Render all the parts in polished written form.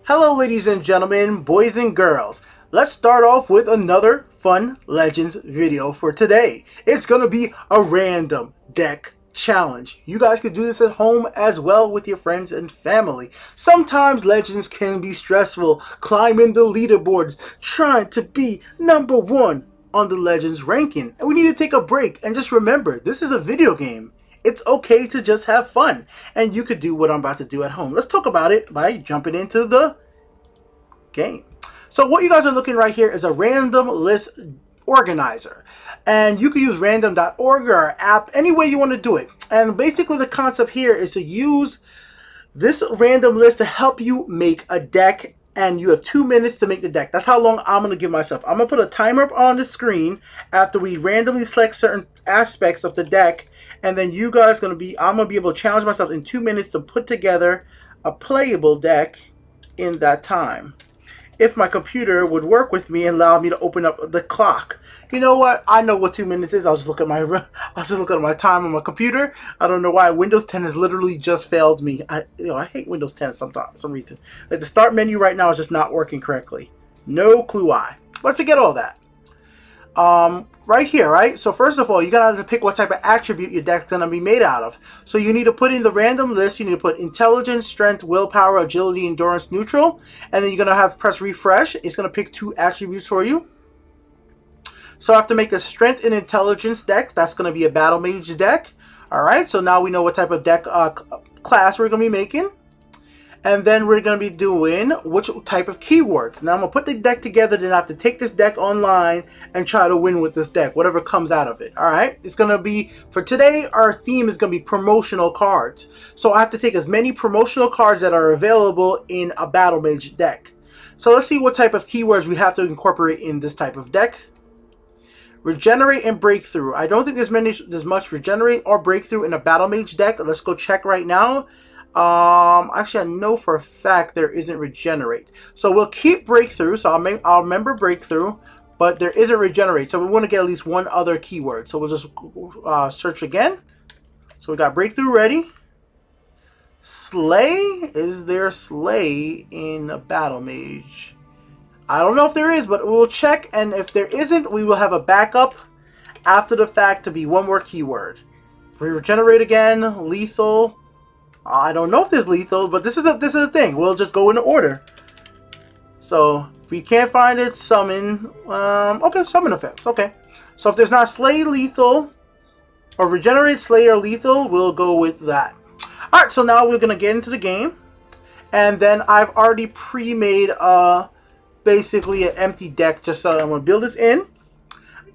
Hello ladies and gentlemen, boys and girls. Let's start off with another fun Legends video for today. It's gonna be a random deck challenge. You guys can do this at home as well with your friends and family. Sometimes Legends can be stressful, climbing the leaderboards, trying to be #1 on the Legends ranking. And we need to take a break and just remember, this is a video game. It's okay to just have fun, and you could do what I'm about to do at home. Let's talk about it by jumping into the game. So what you guys are looking right here is a random list organizer, and you can use random.org or our app any way you want to do it. And basically the concept here is to use this random list to help you make a deck, and you have 2 minutes to make the deck. That's how long I'm going to give myself. I'm going to put a timer up on the screen after we randomly select certain aspects of the deck. And then you guys I'm going to be able to challenge myself in 2 minutes to put together a playable deck in that time. If my computer would work with me and allow me to open up the clock. You know what? I know what 2 minutes is. I'll just look at my time on my computer. I don't know why Windows 10 has literally just failed me. I hate Windows 10 for some reason. Like the start menu right now is just not working correctly. No clue why. But forget all that. Right here, right? So first of all, you're going to have to pick what type of attribute your deck's going to be made out of. So you need to put in the random list, you need to put intelligence, strength, willpower, agility, endurance, neutral. And then you're going to press refresh. It's going to pick 2 attributes for you. So I have to make a strength and intelligence deck. That's going to be a battle mage deck. Alright, so now we know what type of deck class we're going to be making. And then we're going to be doing which type of keywords. Now I'm going to put the deck together, then I have to take this deck online and try to win with this deck, whatever comes out of it. Alright, it's going to be, for today, our theme is going to be promotional cards. So I have to take as many promotional cards that are available in a Battle Mage deck. So let's see what type of keywords we have to incorporate in this type of deck. Regenerate and breakthrough. I don't think there's much regenerate or breakthrough in a Battle Mage deck. Let's go check right now. Actually, I know for a fact there isn't regenerate, so we'll keep breakthrough. So I'll remember breakthrough, but there isn't regenerate. So we want to get at least one other keyword. So we'll just search again. So we got breakthrough ready. Slay. Is there slay in a Battle Mage? I don't know if there is, but we'll check. And if there isn't, we will have a backup after the fact to be one more keyword. Regenerate again. Lethal. I don't know if there's lethal, but this is the thing. We'll just go in order. So if we can't find it, summon. Okay, summon effects. Okay. So if there's not slay, lethal, or regenerate, slay, or lethal, we'll go with that. All right. So now we're gonna get into the game, and then I've already pre-made basically an empty deck. Just so I'm gonna build this in.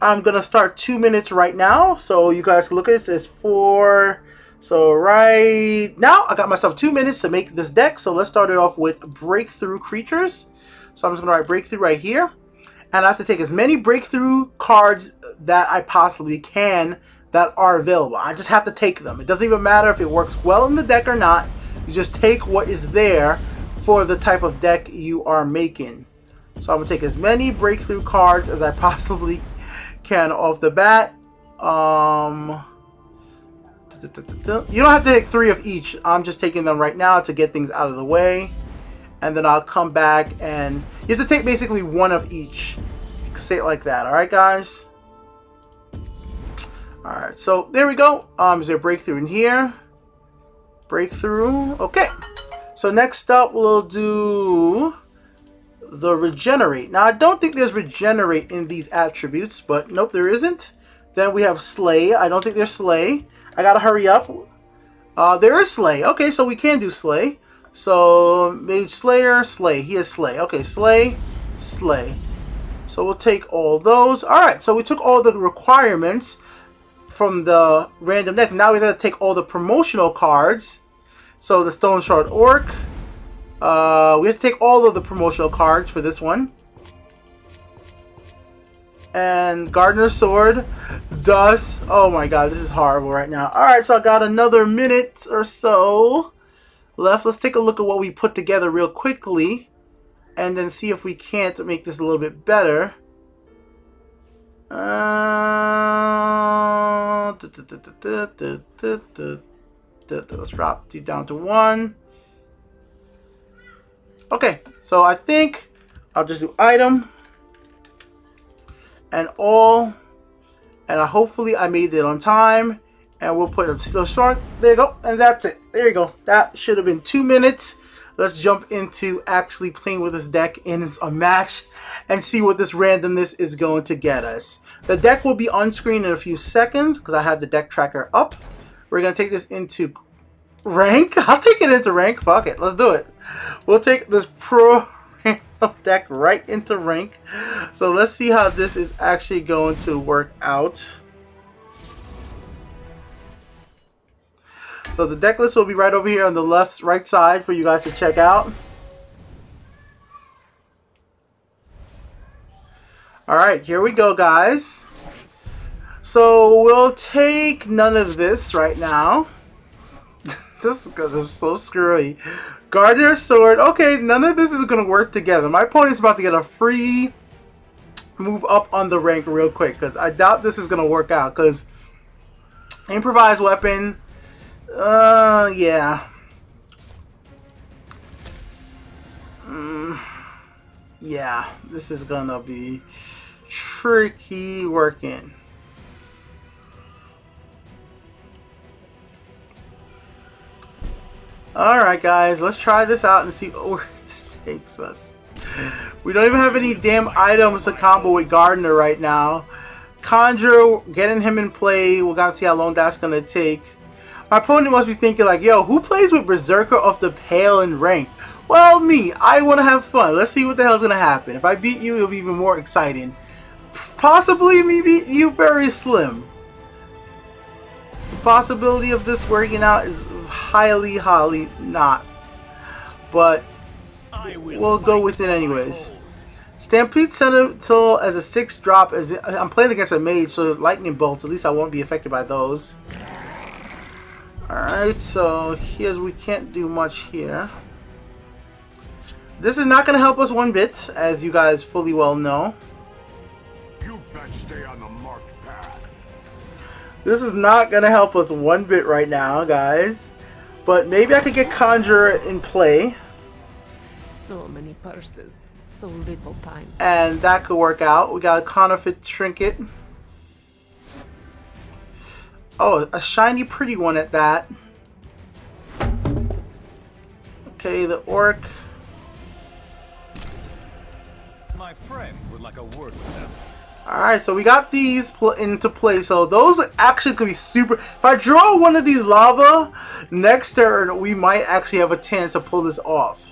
I'm gonna start 2 minutes right now, so you guys can look at this. It's 4. So right now, I got myself 2 minutes to make this deck. So let's start it off with breakthrough creatures. So I'm just going to write breakthrough right here. And I have to take as many breakthrough cards that I possibly can that are available. I just have to take them. It doesn't even matter if it works well in the deck or not. You just take what is there for the type of deck you are making. So I'm going to take as many breakthrough cards as I possibly can off the bat. You don't have to take 3 of each. I'm just taking them right now to get things out of the way. And then I'll come back and you have to take basically 1 of each. Say it like that. Alright, guys? Alright, so there we go. Is there a breakthrough in here? Breakthrough. Okay. So next up we'll do the regenerate. Now I don't think there's regenerate in these attributes, but nope, there isn't. Then we have slay. I don't think there's slay. I gotta hurry up. There is slay. Okay, so we can do slay. So mage slayer, slay. He has slay. Okay, slay, slay. So we'll take all those. Alright, so we took all the requirements from the random deck. Now we gotta take all the promotional cards. So the Stone Shard Orc. We have to take all of the promotional cards for this one. And Gardener's Sword. Dust. Oh my god, this is horrible right now. Alright, so I got another minute or so left. Let's take a look at what we put together real quickly. And then see if we can't make this a little bit better. Let's drop you down to 1. Okay, so I think I'll just do item and all, and hopefully I made it on time, and we'll put a still short. There you go, and that's it. There you go. That should have been 2 minutes. Let's jump into actually playing with this deck in a match and see what this randomness is going to get us. The deck will be on screen in a few seconds because I have the deck tracker up. We're going to take this into rank. I'll take it into rank. Fuck it. Let's do it. We'll take this pro deck right into rank. So let's see how this is actually going to work out. So the deck list will be right over here on the right side for you guys to check out. Alright, here we go, guys. So we'll take none of this right now. This is so screwy. Gardener Sword. Okay, none of this is going to work together. My opponent's about to get a free move up on the rank real quick, because I doubt this is going to work out, because improvised weapon... yeah. Yeah, this is gonna be tricky working. Alright guys, let's try this out and see where this takes us. We don't even have any damn items to combo with Gardener right now. Conjure, getting him in play, we're gonna see how long that's gonna take. My opponent must be thinking like, yo, who plays with Berserker of the Pale in rank? Well, me. I want to have fun. Let's see what the hell's going to happen. If I beat you, it'll be even more exciting. Possibly me beating you, very slim. The possibility of this working out is highly, highly not. But we'll go with it anyways. Stampede Sentinel as a 6 drop. I'm playing against a mage, so lightning bolts. At least I won't be affected by those. Alright, so here's, we can't do much here. This is not going to help us one bit, as you guys fully well know. You best stay on the marked path. This is not going to help us one bit right now, guys. But maybe I could get Conjurer in play. So many purses, so little time. And that could work out. We got a Counterfeit Trinket. Oh, a shiny pretty one at that. Okay, the Orc. My friend would like a word with them. Alright, so we got these into play. So those actually could be super... If I draw one of these lava, next turn we might actually have a chance to pull this off.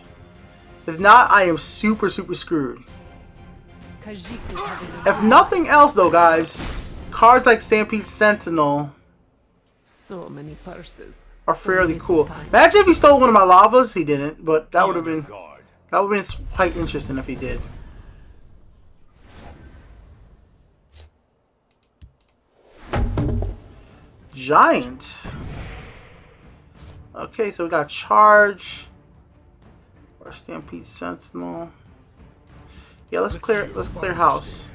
If not, I am super, super screwed. If nothing else though, guys, cards like Stampede Sentinel... So many purses are fairly cool. Imagine if he stole one of my lavas. He didn't, but that would have been quite interesting if he did. Giant. Okay, so we got Charge or Stampede Sentinel. Yeah, let's clear house.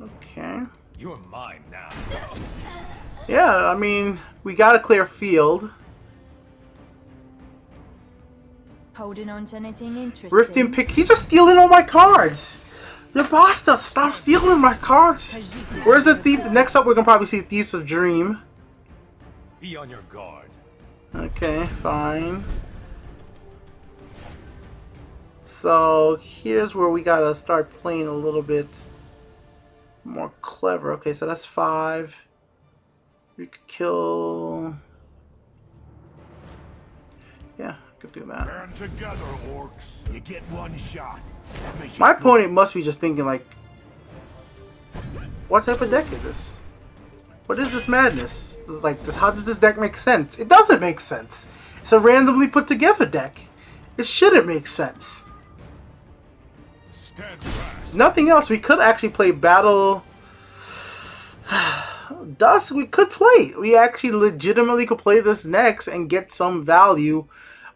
Okay. You're mine now. Yeah, I mean, we got a clear field. Holding on to anything interesting? Rifting Pick. He's just stealing all my cards. Your bastard, stop stealing my cards. Where's the thief? Next up, we're gonna probably see Thieves of Dream. Be on your guard. Okay, fine. So here's where we gotta start playing a little bit more clever. Okay, so that's 5. We could kill. Yeah, I could do that. Band together, orcs. You get one shot. My opponent must be just thinking like, what type of deck is this? What is this madness? Like, how does this deck make sense? It doesn't make sense. It's a randomly put together deck. It shouldn't make sense. Nothing else. We could actually play Battle Dust. We could play. We actually legitimately could play this next and get some value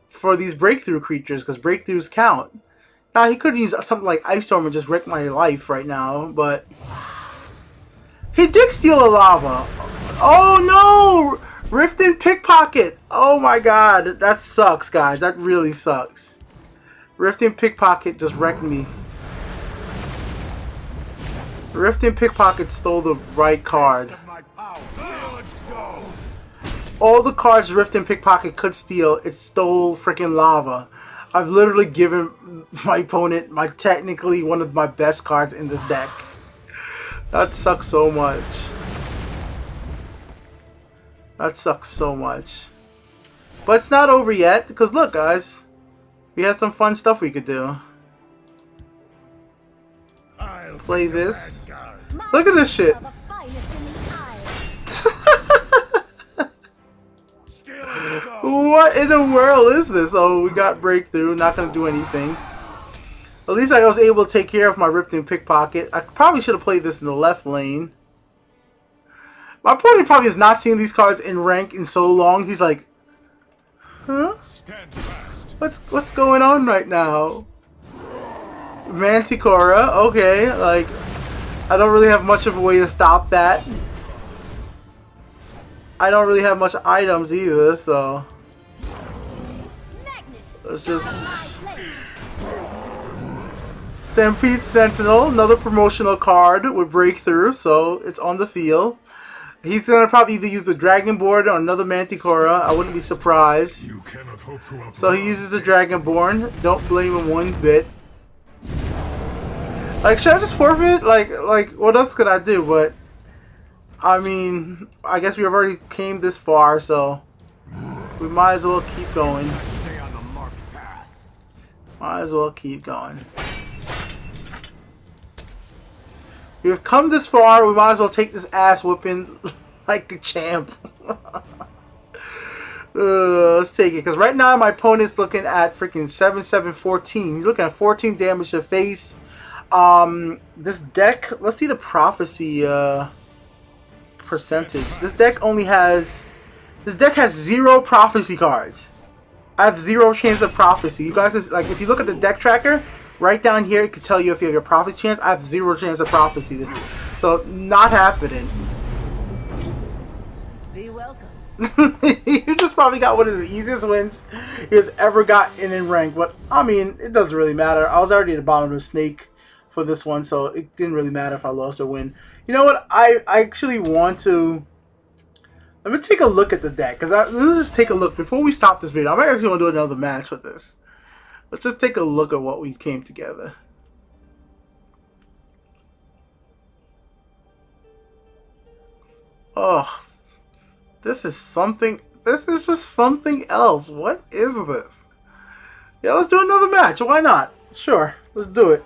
for these breakthrough creatures, because breakthroughs count. Now, he could use something like Ice Storm and just wreck my life right now, but he did steal a lava. Oh no! Rift and Pickpocket! Oh my god, that sucks, guys. That really sucks. Rift and Pickpocket just wrecked me. Rift and Pickpocket stole the right card. All the cards Rift and Pickpocket could steal, it stole freaking lava. I've literally given my opponent technically one of my best cards in this deck. That sucks so much. That sucks so much. But it's not over yet, because look, guys. We have some fun stuff we could do. Play this. Look at this shit. What in the world is this? Oh, we got breakthrough. Not gonna do anything. At least I was able to take care of my Rift and Pickpocket. I probably should have played this in the left lane. My opponent probably has not seen these cards in rank in so long. He's like, huh? What's going on right now? Manticora, okay. Like, I don't really have much of a way to stop that. I don't really have much items either, so let's just Stampede Sentinel, another promotional card with breakthrough, so it's on the field. He's gonna probably either use the Dragon Board or another Manticora. I wouldn't be surprised. So he uses the Dragonborn. Don't blame him one bit. Like, should I just forfeit? Like, what else could I do? But I mean, I guess we've already came this far, so we might as well keep going. Might as well keep going. We've come this far, we might as well take this ass whooping like a champ. Let's take it, because right now my opponent's looking at freaking 7-7-14. He's looking at 14 damage to face. This deck, let's see the prophecy percentage. This deck has 0 prophecy cards. I have 0 chance of prophecy. You guys, like, if you look at the deck tracker, right down here, it could tell you if you have your prophecy chance. I have 0 chance of prophecy. So, not happening. Be welcome. You just probably got one of the easiest wins he has ever gotten in rank. But, I mean, it doesn't really matter. I was already at the bottom of the snake for this one, so it didn't really matter if I lost or win. You know what? I actually want to... Let me take a look at the deck. Let's just take a look. Before we stop this video, I might actually want to do another match with this. Let's just take a look at what we came together. Oh, this is something. This is just something else. What is this? Yeah, let's do another match. Why not? Sure, let's do it.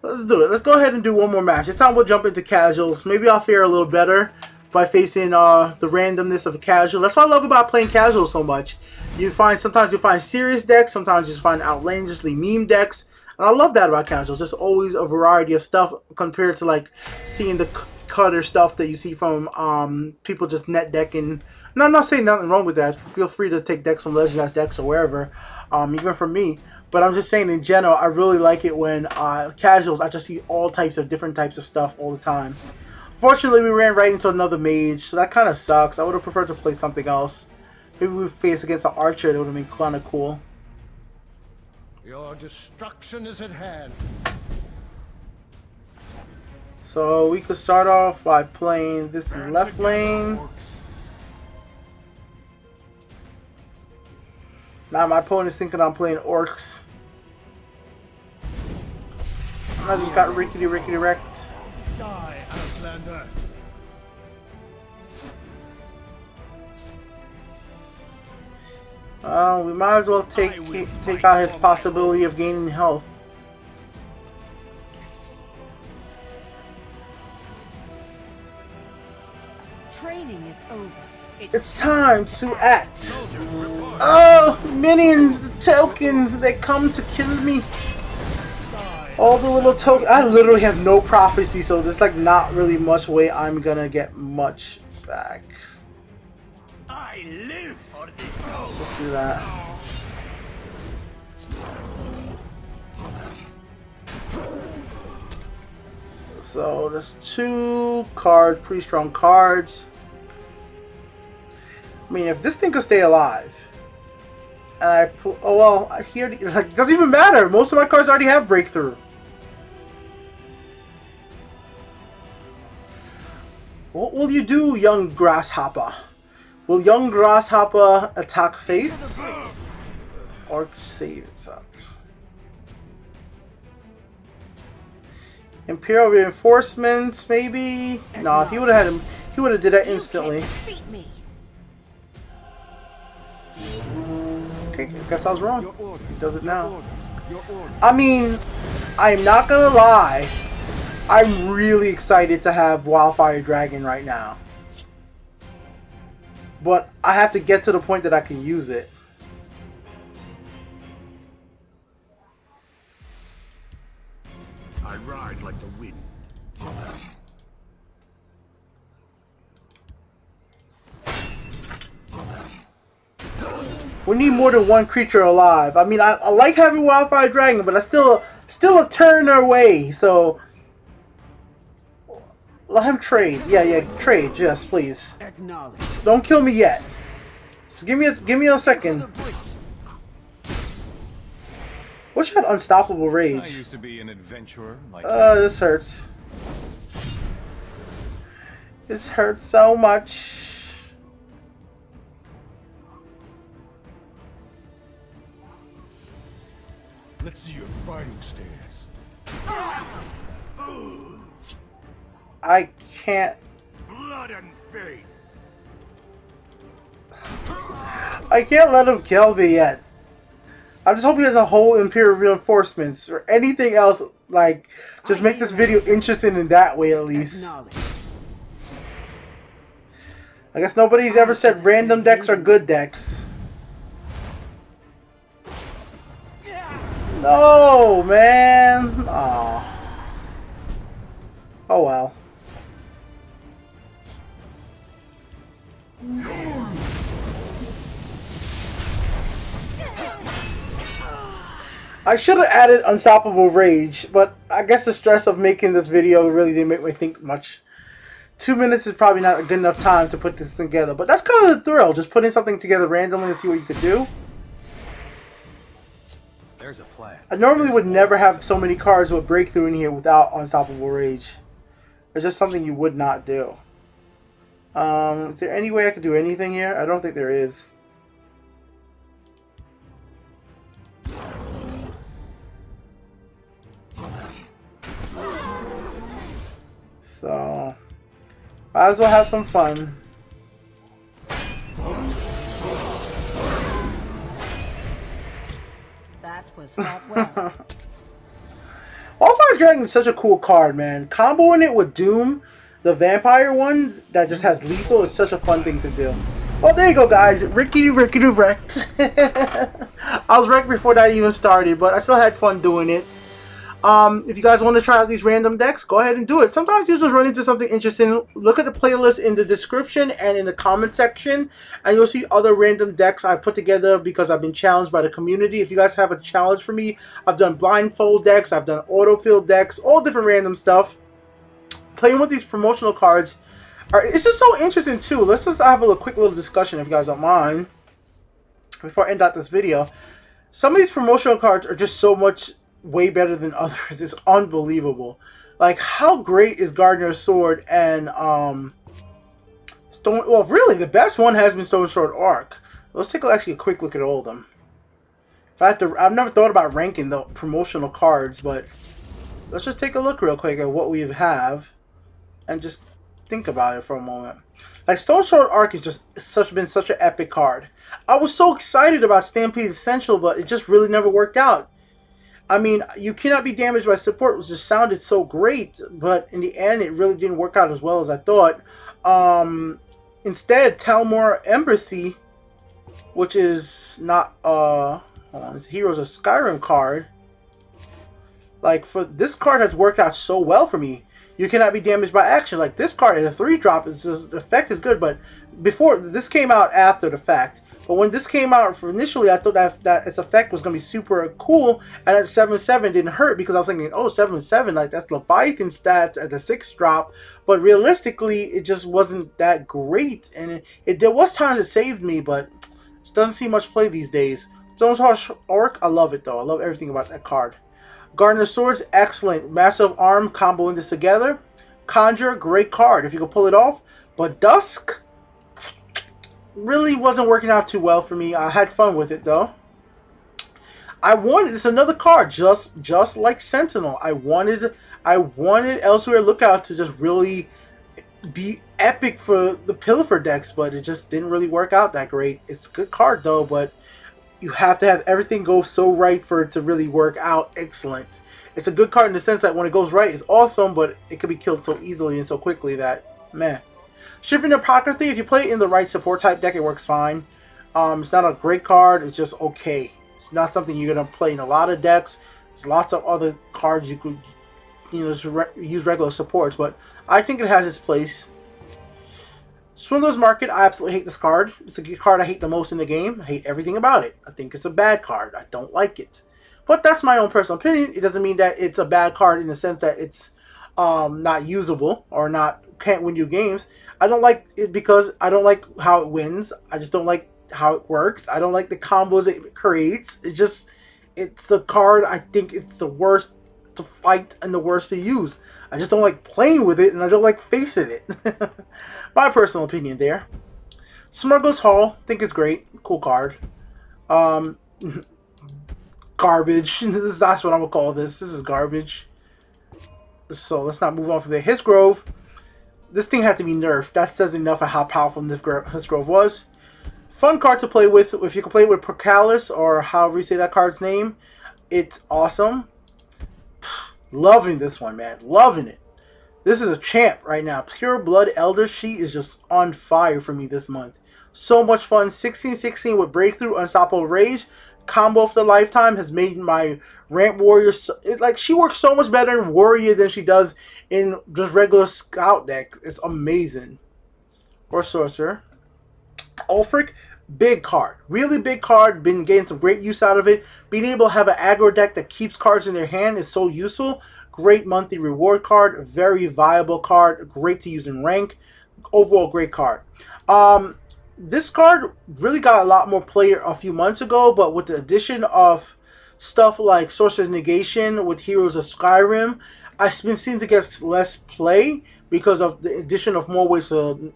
Let's do it. Let's go ahead and do one more match. This time we'll jump into casuals. Maybe I'll fare a little better by facing the randomness of a casual. That's what I love about playing casual so much. Sometimes you find serious decks, sometimes you just find outlandishly meme decks. And I love that about casuals. There's always a variety of stuff compared to like seeing the cutter stuff that you see from people just net decking. And I'm not saying nothing wrong with that. Feel free to take decks from Legendized decks or wherever, even from me. But I'm just saying in general, I really like it when casuals, I just see all types of different types of stuff all the time. Fortunately, we ran right into another mage, so that kind of sucks. I would have preferred to play something else. Maybe we faced against an archer, that would have been kind of cool. Your destruction is at hand. So we could start off by playing this left lane. Now my opponent's thinking I'm playing orcs. I just got rickety wrecked. Die, Outlander. We might as well take out his possibility of gaining health. Training is over. It's time to act. Oh, minions, the tokens that come to kill me. All the little tokens. I literally have no prophecy, so there's like not really much way I'm gonna get much back. I live for this. Let's just do that. So there's 2 cards, pretty strong cards. I mean, if this thing could stay alive, and I pull, oh well, here like, it doesn't even matter. Most of my cards already have breakthrough. What will you do, young grasshopper? Will young grasshopper attack face or save himself? Imperial reinforcements, maybe. No, if he would have had him, he would have did that instantly. Okay, I guess I was wrong. He does it now. I mean, I'm not gonna lie. I'm really excited to have Wildfire Dragon right now. But I have to get to the point that I can use it. I ride like the wind. We need more than 1 creature alive. I mean, I like having Wildfire Dragon, but I still a turn away. So let him trade. Yeah, trade. Yes, please. Don't kill me yet. Just give me a second. Wish I had Unstoppable Rage. I used to be an adventurer like This hurts. This hurts so much. Let's see your fighting stance. I can't. Blood and fate. I can't let him kill me yet. I just hope he has a whole Imperial reinforcements or anything else. Like, just make this video interesting in that way at least. I guess nobody's ever said random decks are good decks. No, man. Aw. Oh well. I should have added Unstoppable Rage, but I guess the stress of making this video really didn't make me think much. 2 minutes is probably not a good enough time to put this together, but that's kind of the thrill, just putting something together randomly and see what you could do. there's a plan. I normally would never have so many cards with breakthrough in here without Unstoppable Rage. It's just something you would not do. Is there any way I could do anything here? I don't think there is. So, might as well have some fun. That was fought well. Wildfire Dragon is such a cool card, man. Comboing it with Doom, the vampire one that just has lethal, is such a fun thing to do. Well, there you go, guys. Rickety wrecked. I was wrecked before that even started, but I still had fun doing it. If you guys want to try out these random decks, go ahead and do it. Sometimes you just run into something interesting. Look at the playlist in the description and in the comment section, and you'll see other random decks I put together because I've been challenged by the community. If you guys have a challenge for me, I've done blindfold decks, I've done autofill decks, all different random stuff. Playing with these promotional cards, it's just so interesting too. Let's just have a quick little discussion if you guys don't mind before I end out this video. Some of these promotional cards are just so much way better than others. It's unbelievable. Like, how great is Gardener's Sword and Stone? Well, really, the best one has been Stone Sword Arc. Let's take actually a quick look at all of them. If I have to, I've never thought about ranking the promotional cards, but let's just take a look real quick at what we have and just think about it for a moment. Like, Stone Sword Arc is just been such an epic card. I was so excited about Stampede Essential, but it just really never worked out. I mean, you cannot be damaged by support, which just sounded so great, but in the end, it really didn't work out as well as I thought. Instead, Talmor Embassy, which is not, hold on, it's Heroes of Skyrim card. Like, for this card has worked out so well for me. You cannot be damaged by action. Like, this card, the 3-drop, is just, the effect is good, but before, this came out after the fact. But when this came out for initially, I thought that its effect was going to be super cool, and at 7/7 didn't hurt because I was thinking, oh, 7/7, like that's Leviathan stats at the 6th drop. But realistically, it just wasn't that great, and there was times it saved me, but it doesn't see much play these days. Zone's Harsh Orc, I love it though. I love everything about that card. Gardener Swords, excellent. Massive Arm, comboing this together. Conjure, great card if you can pull it off. But Dusk really wasn't working out too well for me. I had fun with it though. It's another card just like Sentinel. I wanted Elsewhere Lookout to just really be epic for the Pilfer decks, but it just didn't really work out that great. It's a good card though, but you have to have everything go so right for it to really work out excellent. It's a good card in the sense that when it goes right, it's awesome, but it can be killed so easily and so quickly that, meh. Shivering Apocryphy, if you play it in the right support type deck, it works fine. It's not a great card, it's just okay. It's not something you're going to play in a lot of decks. There's lots of other cards you could, just use regular supports, but I think it has its place. Swindler's Market, I absolutely hate this card. It's the card I hate the most in the game. I hate everything about it. I think it's a bad card. I don't like it. But that's my own personal opinion. It doesn't mean that it's a bad card in the sense that it's not usable or can't win you games. I don't like it because I don't like how it wins. I just don't like how it works. I don't like the combos it creates. It's the card I think it's the worst to fight and the worst to use. I just don't like playing with it, and I don't like facing it. My personal opinion there. Smuggler's Hall, think it's great. Cool card. Garbage. That's what I'm gonna call this. This is garbage. So let's not move on from there. His Grove. This thing had to be nerfed. That says enough of how powerful His Grove was. Fun card to play with. If you can play with Procalis, or however you say that card's name, it's awesome. Loving this one, man. Loving it. This is a champ right now. Pure Blood Elder Sheet is just on fire for me this month. So much fun. 16/16 with Breakthrough, Unstoppable Rage. Combo of the lifetime has made my Ramp Warrior... she works so much better in Warrior than she does in just regular Scout deck. It's amazing. Or Sorcerer. Ulfric, big card. Really big card. Been getting some great use out of it. Being able to have an aggro deck that keeps cards in their hand is so useful. Great monthly reward card. Very viable card. Great to use in rank. Overall, great card. This card really got a lot more play a few months ago, but with the addition of stuff like Sorcerer's Negation with Heroes of Skyrim, I've been seeing to get less play because of the addition of more ways to,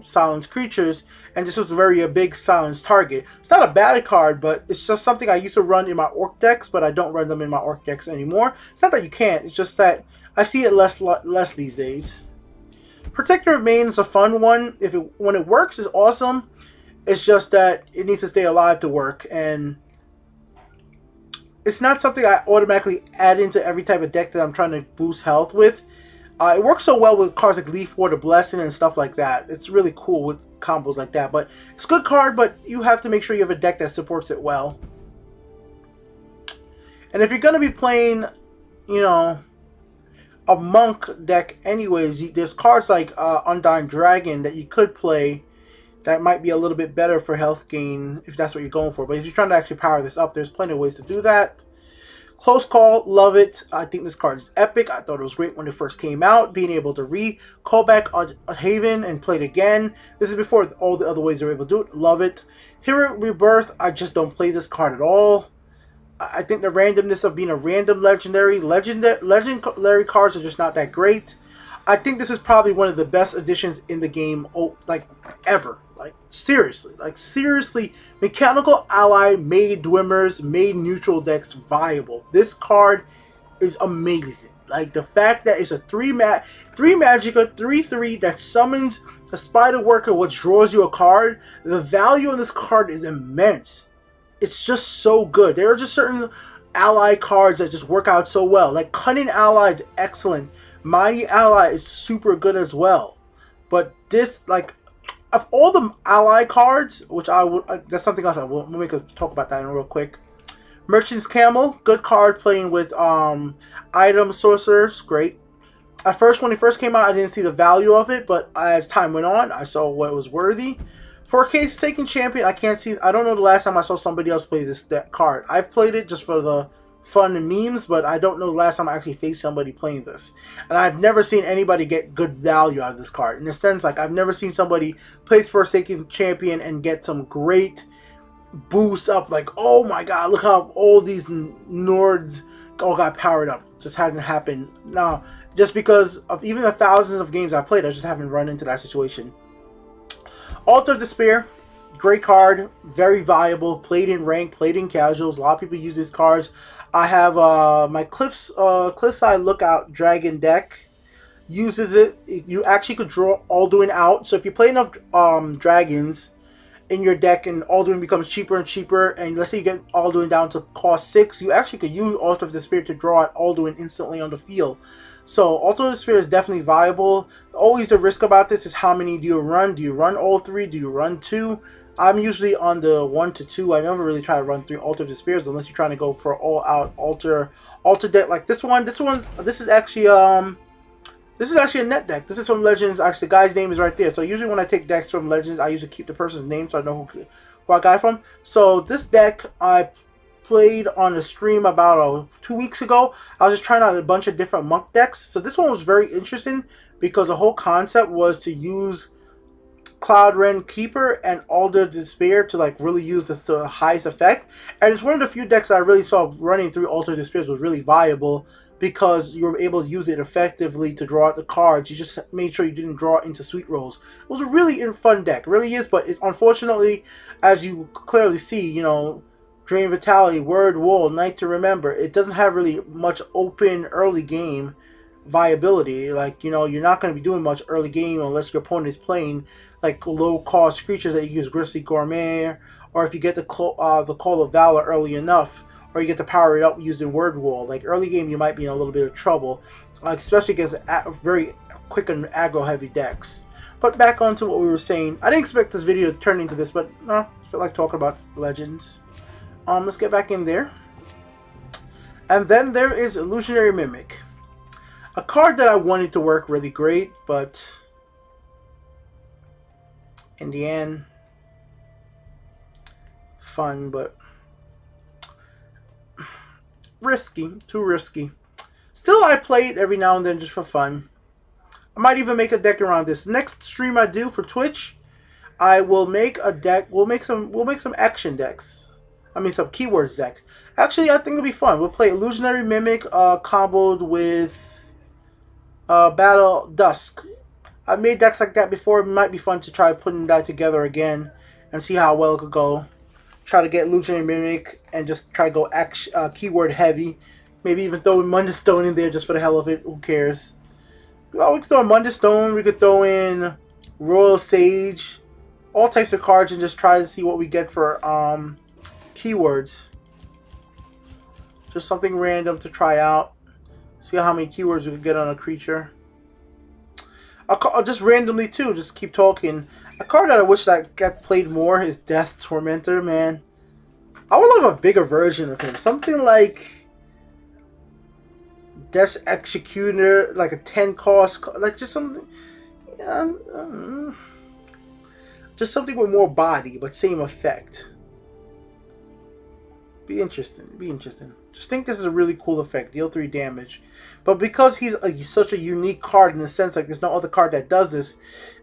silence creatures, and this was a big silence target. It's not a bad card, but it's just something I used to run in my Orc decks, but I don't run them in my Orc decks anymore. It's not that you can't, it's just that I see it less these days. Protector of Maine is a fun one. When it works, it's awesome. It's just that it needs to stay alive to work, and it's not something I automatically add into every type of deck that I'm trying to boost health with. It works so well with cards like Leaf Water Blessing and stuff like that. It's really cool with combos like that. But it's a good card, but you have to make sure you have a deck that supports it well. And if you're going to be playing, a monk deck anyways, there's cards like Undying Dragon that you could play that might be a little bit better for health gain if that's what you're going for. But if you're trying to actually power this up, there's plenty of ways to do that. Close Call, love it. I think this card is epic. I thought it was great when it first came out. Being able to call back a Haven and play it again. This is before all the other ways they were able to do it. Love it. Hero Rebirth, I just don't play this card at all. I think the randomness of being a random legendary cards are just not that great. I think this is probably one of the best additions in the game, ever. Seriously, Mechanical Ally made Dwemer's, made neutral decks viable. This card is amazing. The fact that it's a 3 Magicka, 3/3 that summons a Spider Worker, which draws you a card. The value of this card is immense. It's just so good. There are just certain ally cards that just work out so well. Cunning Ally is excellent. Mighty Ally is super good as well. But this, of all the ally cards, which that's something else we could talk about that in real quick. Merchant's Camel, good card playing with item sorcerers, great. At first, when it first came out, I didn't see the value of it, but as time went on, I saw what was worthy. For a Forsaken Champion, I can't see. I don't know the last time I saw somebody else play that card. I've played it just for the fun and memes, but I don't know the last time I actually faced somebody playing this. And I've never seen anybody get good value out of this card. In a sense, like I've never seen somebody play Forsaken Champion and get some great boost up. Like, oh my god, look how all these Nords all got powered up. Just hasn't happened. Now, just because of even the thousands of games I played, I just haven't run into that situation. Altar of Despair, great card, very viable, played in rank, played in casuals. A lot of people use these cards. I have my Cliffside Lookout Dragon deck. Uses it. You actually could draw Alduin out. So if you play enough dragons in your deck and Alduin becomes cheaper and cheaper, and let's say you get Alduin down to cost 6, you actually could use Altar of Despair to draw out Alduin instantly on the field. So Altar of Despair is definitely viable. Always the risk about this is how many do you run? Do you run all 3? Do you run 2? I'm usually on the 1 to 2. I never really try to run 3 Altar of Despairs unless you're trying to go for all out altar deck like this one. This is actually a net deck. This is from Legends. Actually, the guy's name is right there. So usually when I take decks from Legends, I usually keep the person's name so I know who I got it from. So this deck I played on a stream about 2 weeks ago. I was just trying out a bunch of different monk decks. So this one was very interesting because the whole concept was to use Cloud Ren Keeper and Altar of Despair to like really use this to the highest effect. And it's one of the few decks that I really saw running through Altar of Despair was really viable because you were able to use it effectively to draw out the cards. You just made sure you didn't draw into sweet rolls. It was a really fun deck. It really is, but unfortunately, as you clearly see, you know, Drain Vitality, Word Wall, Night to Remember, it doesn't have really much open early game viability. Like, you know, you're not going to be doing much early game unless your opponent is playing like low cost creatures that you use Grizzly Gourmet, or if you get the Call of Valor early enough, or you get to power it up using Word Wall. Like early game you might be in a little bit of trouble, like especially against very quick and aggro heavy decks. But back on to what we were saying. I didn't expect this video to turn into this, but I feel like talking about Legends. Let's get back in there. And then there is Illusionary Mimic. A card that I wanted to work really great, but in the end, fun, but risky. Too risky. Still, I play it every now and then just for fun. I might even make a deck around this. Next stream I do for Twitch, I will make a deck. We'll make some action decks. I mean, some keywords deck. Actually, I think it'll be fun. We'll play Illusionary Mimic comboed with Battle Dusk. I've made decks like that before. It might be fun to try putting that together again and see how well it could go. Try to get Illusionary Mimic and just try to go keyword heavy. Maybe even throw Mundus Stone in there just for the hell of it. Who cares? Well, we could throw in Mundus Stone. We could throw in Royal Sage. All types of cards and just try to see what we get for keywords. Just something random to try out. See how many keywords we could get on a creature. I'll just randomly too, just keep talking. A card that I wish that got played more is Death Tormentor, man. I would love a bigger version of him. Something like Death Executioner, like a 10 cost, like just something, just something with more body but same effect. Be interesting. Be interesting. Just think this is a really cool effect. Deal 3 damage. But because he's such a unique card in the sense like there's no other card that does this,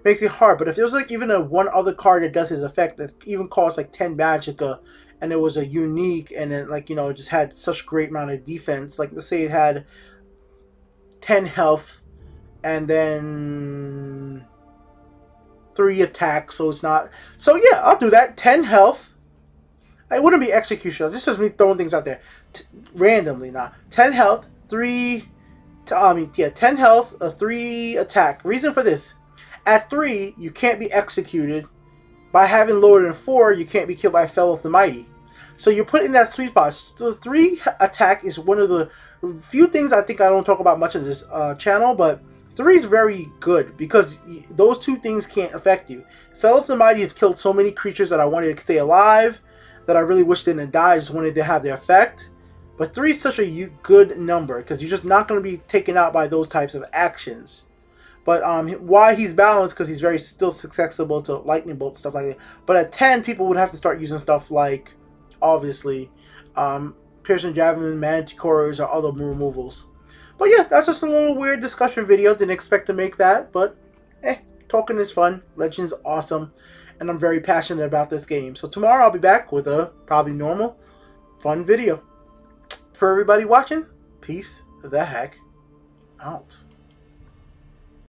makes it hard. But if there's like even one other card that does his effect that even costs like 10 Magicka, and it was a unique, and it like, you know, it just had such great amount of defense. Like let's say it had 10 health and then 3 attack, so it's not. So yeah, I'll do that. 10 health. It wouldn't be execution. This is me throwing things out there randomly now. 10 health, 3. 10 health, 3 attack. Reason for this: at 3, you can't be executed. By having lower than 4, you can't be killed by Fell of the Mighty. So you put in that sweet spot. The 3 attack is one of the few things I think I don't talk about much in this channel, but 3 is very good because those 2 things can't affect you. Fell of the Mighty have killed so many creatures that I wanted to stay alive, that I really wish didn't die. I just wanted to have their effect. But 3 is such a good number because you're just not going to be taken out by those types of actions. But why he's balanced, because he's very still susceptible to lightning bolts, stuff like that. But at 10, people would have to start using stuff like, obviously, piercing javelin, manticores, or other removals. But yeah, that's just a little weird discussion video. Didn't expect to make that, but talking is fun. Legend's awesome, and I'm very passionate about this game. So tomorrow I'll be back with a probably normal, fun video. For everybody watching, peace the heck out.